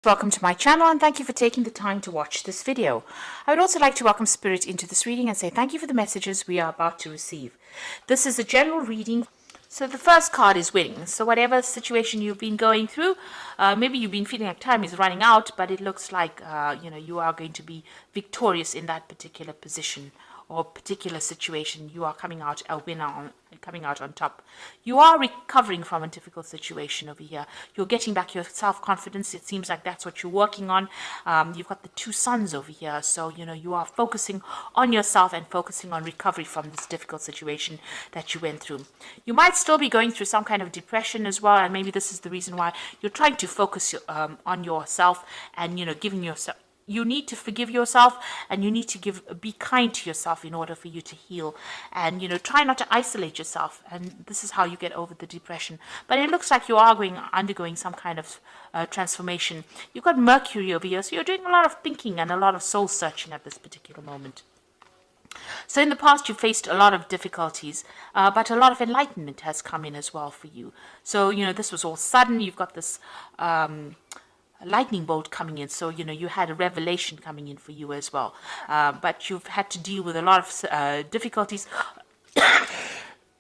Welcome to my channel and thank you for taking the time to watch this video. I would also like to welcome Spirit into this reading and say thank you for the messages we are about to receive. This is a general reading. So the first card is winning. So whatever situation you've been going through, maybe you've been feeling like time is running out, but it looks like you are going to be victorious in that particular position or particular situation. You are coming out a winner, coming out on top. You are recovering from a difficult situation over here. You're getting back your self-confidence. It seems like that's what you're working on. You've got the two suns over here, so you are focusing on yourself and focusing on recovery from this difficult situation that you went through. You might still be going through some kind of depression as well, and maybe this is the reason why you're trying to focus on yourself and giving yourself. You need to forgive yourself, and you need to be kind to yourself in order for you to heal. And try not to isolate yourself. And this is how you get over the depression. But it looks like you are undergoing some kind of transformation. You've got Mercury over here, so you're doing a lot of thinking and a lot of soul searching at this particular moment. So in the past, you faced a lot of difficulties, but a lot of enlightenment has come in as well for you. So this was all sudden. You've got this lightning bolt coming in, so you had a revelation coming in for you as well, but you've had to deal with a lot of difficulties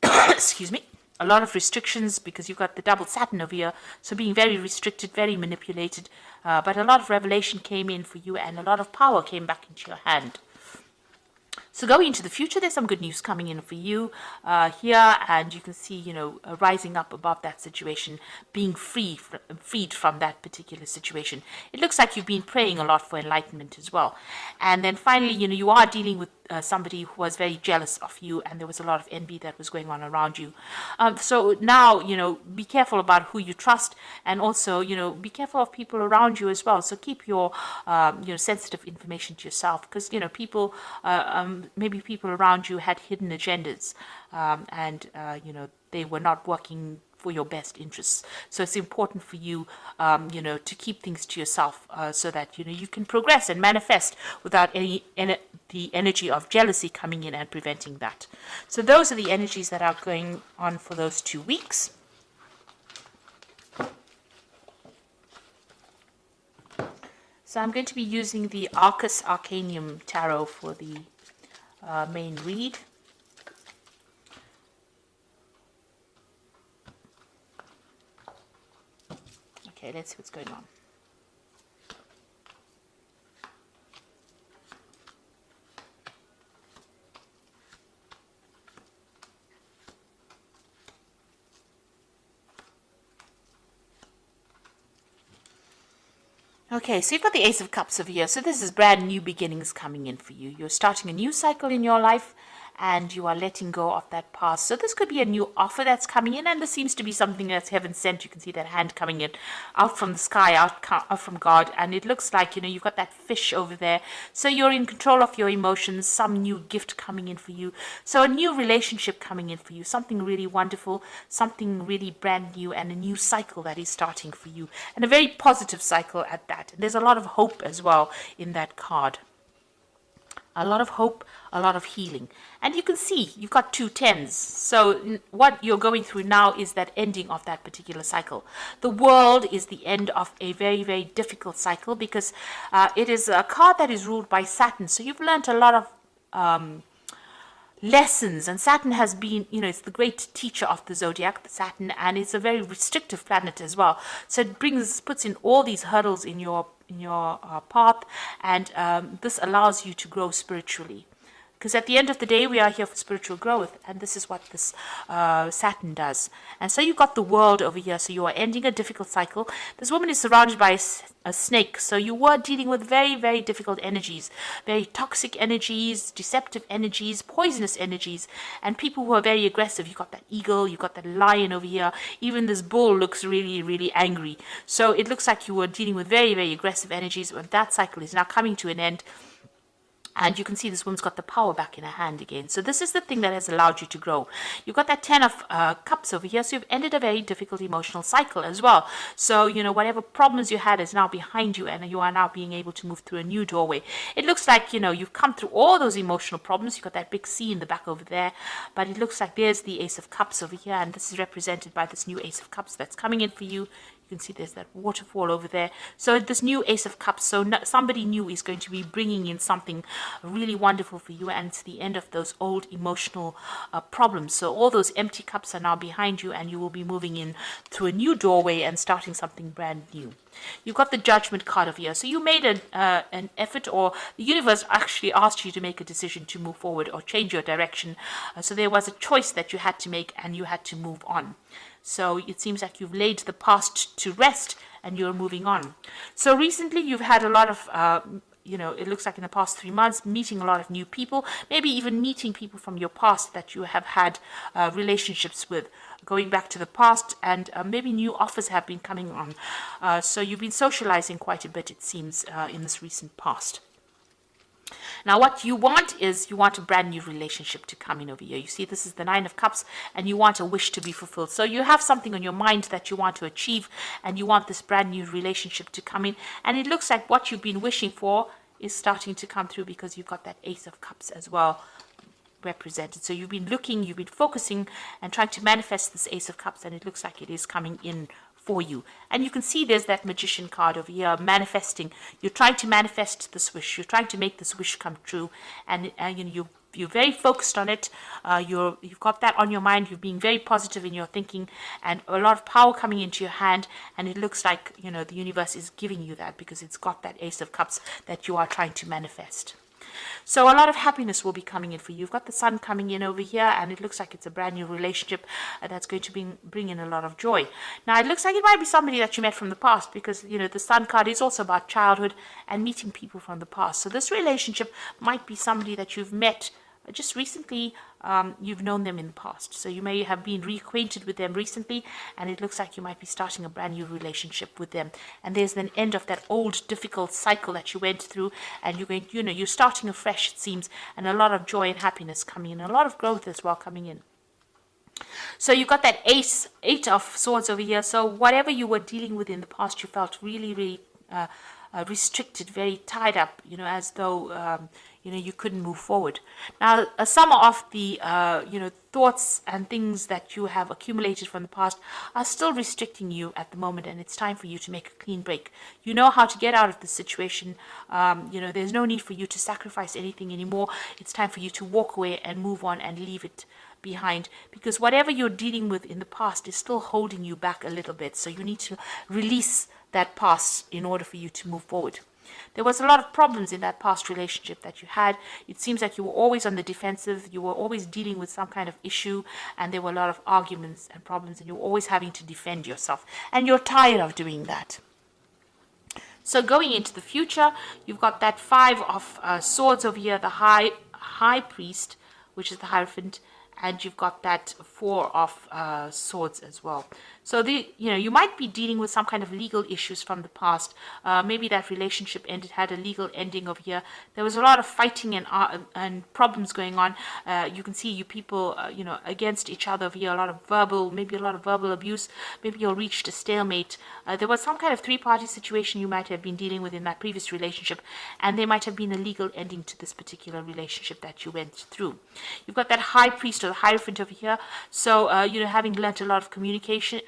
excuse me, a lot of restrictions, because you've got the double Saturn over here, so being very restricted, very manipulated, but a lot of revelation came in for you and a lot of power came back into your hand. So going into the future, there's some good news coming in for you here, and you can see, rising up above that situation, being freed from that particular situation. It looks like you've been praying a lot for enlightenment as well. And then finally, you are dealing with somebody who was very jealous of you, and there was a lot of envy that was going on around you. So now, be careful about who you trust, and also, be careful of people around you as well. So keep your, sensitive information to yourself, because, people, maybe people around you had hidden agendas, and they were not working for your best interests. So it's important for you, to keep things to yourself, so that you can progress and manifest without the energy of jealousy coming in and preventing that. So those are the energies that are going on for those 2 weeks. So I'm going to be using the Arcus Arcanium Tarot for the main read. Okay, let's see what's going on. Okay, so you've got the Ace of Cups over here. So this is brand new beginnings coming in for you. You're starting a new cycle in your life, and you are letting go of that past. So this could be a new offer that's coming in, and this seems to be something that's heaven sent. You can see that hand coming in out from the sky, out from God, and it looks like you've got that fish over there. So you're in control of your emotions, some new gift coming in for you. So a new relationship coming in for you, something really wonderful, something really brand new, and a new cycle that is starting for you, and a very positive cycle at that. And there's a lot of hope as well in that card. A lot of hope, a lot of healing. And you can see you've got 2 10s. So what you're going through now is that ending of that particular cycle. The world is the end of a very, very difficult cycle, because it is a card that is ruled by Saturn. So you've learned a lot of lessons, and Saturn has been, it's the great teacher of the zodiac, the Saturn, and it's a very restrictive planet as well. So it puts in all these hurdles in your path, and this allows you to grow spiritually. Because at the end of the day, we are here for spiritual growth, and this is what this Saturn does. And so you've got the world over here, so you are ending a difficult cycle. This woman is surrounded by a snake, so you were dealing with very, very difficult energies, very toxic energies, deceptive energies, poisonous energies, and people who are very aggressive. You've got that eagle, you've got that lion over here, even this bull looks really, really angry. So it looks like you were dealing with very, very aggressive energies, but that cycle is now coming to an end. And you can see this woman's got the power back in her hand again. So this is the thing that has allowed you to grow. You've got that 10 of Cups over here. So you've ended a very difficult emotional cycle as well. So, whatever problems you had is now behind you, and you are now being able to move through a new doorway. It looks like, you've come through all those emotional problems. You've got that big C in the back over there. But it looks like there's the Ace of Cups over here. And this is represented by this new Ace of Cups that's coming in for you. You can see there's that waterfall over there. So this new Ace of Cups, so somebody new is going to be bringing in something really wonderful for you, and it's the end of those old emotional problems. So all those empty cups are now behind you, and you will be moving in through a new doorway and starting something brand new. You've got the Judgment card over here. So you made an effort, or the universe actually asked you to make a decision to move forward or change your direction. So there was a choice that you had to make, and you had to move on. So it seems like you've laid the past to rest and you're moving on. So recently you've had a lot of it looks like in the past 3 months, meeting a lot of new people, maybe even meeting people from your past that you have had relationships with, going back to the past, and maybe new offers have been coming on. So you've been socializing quite a bit, it seems, in this recent past. Now, what you want is you want a brand new relationship to come in over here. You see, this is the Nine of Cups, and you want a wish to be fulfilled. So you have something on your mind that you want to achieve, and you want this brand new relationship to come in. And it looks like what you've been wishing for is starting to come through, because you've got that Ace of Cups as well represented. So you've been looking, you've been focusing and trying to manifest this Ace of Cups, and it looks like it is coming in for you. And you can see there's that Magician card over here, manifesting. You're trying to manifest this wish. You're trying to make this wish come true, and you're very focused on it. You've got that on your mind. You're being very positive in your thinking, and a lot of power coming into your hand. And it looks like the universe is giving you that, because it's got that Ace of Cups that you are trying to manifest. So a lot of happiness will be coming in for you. You've got the Sun coming in over here, and it looks like it's a brand new relationship that's going to bring in a lot of joy. Now, it looks like it might be somebody that you met from the past, because, the Sun card is also about childhood and meeting people from the past. So this relationship might be somebody that you've met just recently. You've known them in the past, so you may have been reacquainted with them recently, and it looks like you might be starting a brand new relationship with them. And there's an end of that old difficult cycle that you went through, and you're starting afresh, it seems, and a lot of joy and happiness coming in, a lot of growth as well coming in. So you've got that Eight of Swords over here. So whatever you were dealing with in the past, you felt really, really restricted, very tied up, as though you couldn't move forward. Now, some of the thoughts and things that you have accumulated from the past are still restricting you at the moment, and it's time for you to make a clean break. You know how to get out of the situation. There's no need for you to sacrifice anything anymore. It's time for you to walk away and move on and leave it behind, because whatever you're dealing with in the past is still holding you back a little bit. So you need to release that past in order for you to move forward. There was a lot of problems in that past relationship that you had. It seems like you were always on the defensive. You were always dealing with some kind of issue, and there were a lot of arguments and problems, and you were always having to defend yourself. And you're tired of doing that. So going into the future, you've got that Five of Swords over here, the High Priest, which is the Hierophant, and you've got that Four of Swords as well. So you might be dealing with some kind of legal issues from the past. Maybe that relationship had a legal ending over here. There was a lot of fighting and problems going on. You can see you people, against each other over here. A lot of verbal abuse. Maybe you reached a stalemate. There was some kind of three-party situation you might have been dealing with in that previous relationship, and there might have been a legal ending to this particular relationship that you went through. You've got that High Priest or the Hierophant over here. So, having learnt a lot of communication,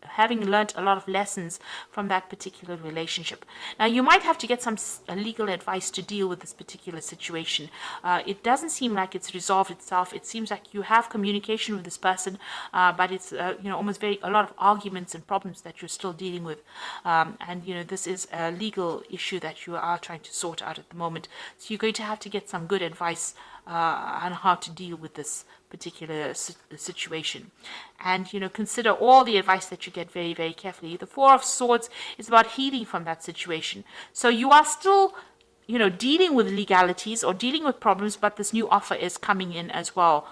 having learnt a lot of lessons from that particular relationship. Now, you might have to get some legal advice to deal with this particular situation. It doesn't seem like it's resolved itself. It seems like you have communication with this person, but it's almost a lot of arguments and problems that you're still dealing with. And this is a legal issue that you are trying to sort out at the moment. So you're going to have to get some good advice on how to deal with this particular situation, and consider all the advice that you get very, very carefully. The Four of Swords is about healing from that situation. So you are still dealing with legalities or dealing with problems, but this new offer is coming in as well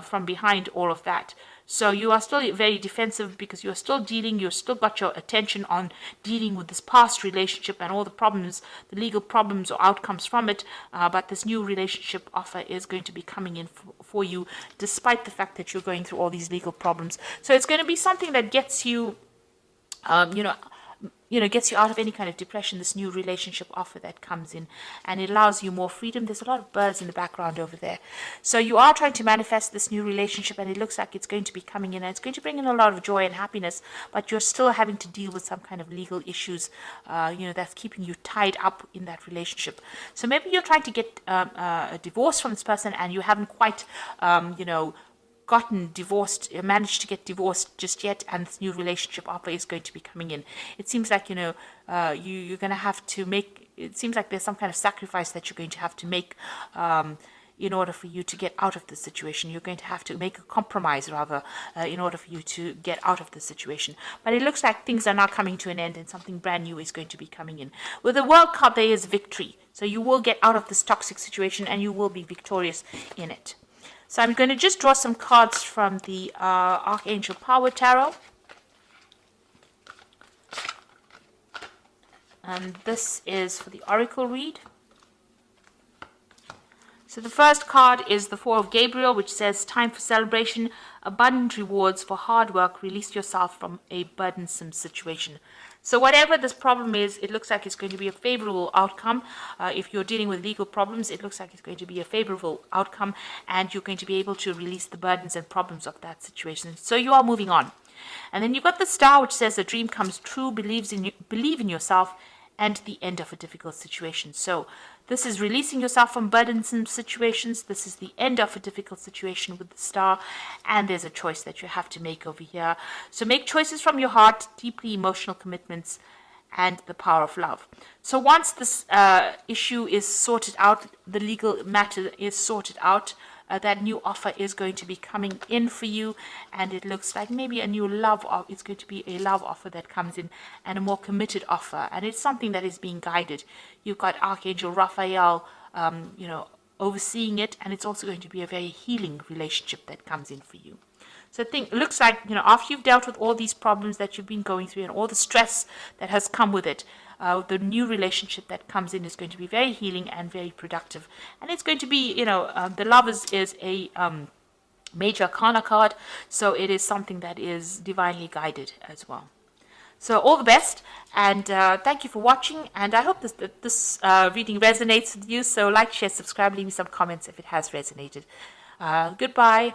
from behind all of that. So you are still very defensive, because you're still got your attention on dealing with this past relationship and all the problems, the legal problems or outcomes from it. But this new relationship offer is going to be coming in for you, despite the fact that you're going through all these legal problems. So it's going to be something that gets you, gets you out of any kind of depression, this new relationship offer that comes in, and it allows you more freedom. There's a lot of birds in the background over there. So you are trying to manifest this new relationship, and it looks like it's going to be coming in, and it's going to bring in a lot of joy and happiness, but you're still having to deal with some kind of legal issues, that's keeping you tied up in that relationship. So maybe you're trying to get a divorce from this person, and you haven't quite, gotten divorced, managed to get divorced just yet, and this new relationship offer is going to be coming in. It seems like you're going to have to make. It seems like there's some kind of sacrifice that you're going to have to make in order for you to get out of the situation. You're going to have to make a compromise, rather, in order for you to get out of the situation. But it looks like things are now coming to an end, and something brand new is going to be coming in. With the World card, there is victory. So you will get out of this toxic situation, and you will be victorious in it. So I'm going to just draw some cards from the Archangel Power Tarot. And this is for the Oracle read. So the first card is the Four of Gabriel, which says, time for celebration, abundant rewards for hard work, release yourself from a burdensome situation. So whatever this problem is, it looks like it's going to be a favorable outcome. If you're dealing with legal problems, it looks like it's going to be a favorable outcome, and you're going to be able to release the burdens and problems of that situation. So you are moving on. And then you've got the Star, which says a dream comes true, believe in yourself, and the end of a difficult situation. So this is releasing yourself from burdensome situations. This is the end of a difficult situation with the Star, and there's a choice that you have to make over here. So make choices from your heart, deeply emotional commitments, and the power of love. So once this issue is sorted out, the legal matter is sorted out, that new offer is going to be coming in for you, and it looks like maybe a new love offer. It's going to be a love offer that comes in, and a more committed offer, and it's something that is being guided. You've got Archangel Raphael, overseeing it, and it's also going to be a very healing relationship that comes in for you. So it looks like, after you've dealt with all these problems that you've been going through and all the stress that has come with it, the new relationship that comes in is going to be very healing and very productive. And it's going to be, the Lovers is a major arcana card, so it is something that is divinely guided as well. So all the best, and thank you for watching, and I hope this reading resonates with you. So like, share, subscribe, leave me some comments if it has resonated. Goodbye.